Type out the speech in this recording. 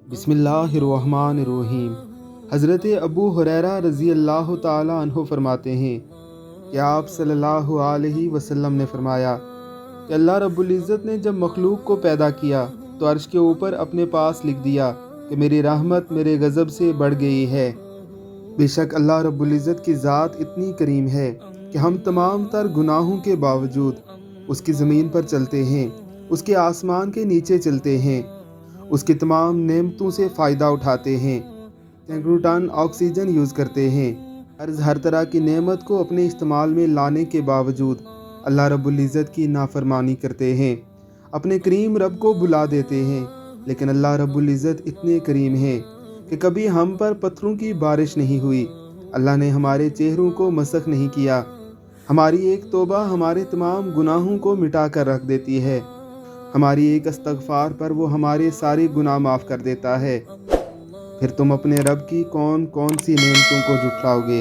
बिस्मिल्लाहिर्रहमानिर्रहीम। हज़रत अबू हुरैरा रज़ी अल्लाह ताला अन्हो फरमाते हैं कि आप सल्लल्लाहु अलैहि वसल्लम ने फरमाया कि अल्लाह रब्बुल इज़्ज़त ने जब मखलूक को पैदा किया तो अर्श के ऊपर अपने पास लिख दिया कि मेरी रहमत मेरे गज़ब से बढ़ गई है। बेशक अल्लाह रब्बुल इज़्ज़त की ज़ात इतनी करीम है कि हम तमाम तर गुनाहों के बावजूद उसकी ज़मीन पर चलते हैं, उसके आसमान के नीचे चलते हैं, उसकी तमाम नेमतों से फ़ायदा उठाते हैं, सैकड़ों टन ऑक्सीजन यूज़ करते हैं। हर तरह की नेमत को अपने इस्तेमाल में लाने के बावजूद अल्लाह रब्बुल इज़्ज़त की नाफरमानी करते हैं, अपने करीम रब को बुला देते हैं। लेकिन अल्लाह रब्बुल इज़्ज़त इतने करीम हैं कि कभी हम पर पत्थरों की बारिश नहीं हुई, अल्लाह ने हमारे चेहरों को मसख नहीं किया। हमारी एक तौबा हमारे तमाम गुनाहों को मिटा कर रख देती है, हमारी एक इस्तग़फ़ार पर वो हमारे सारे गुनाह माफ़ कर देता है। फिर तुम अपने रब की कौन कौन सी नेमतों को झुठलाओगे।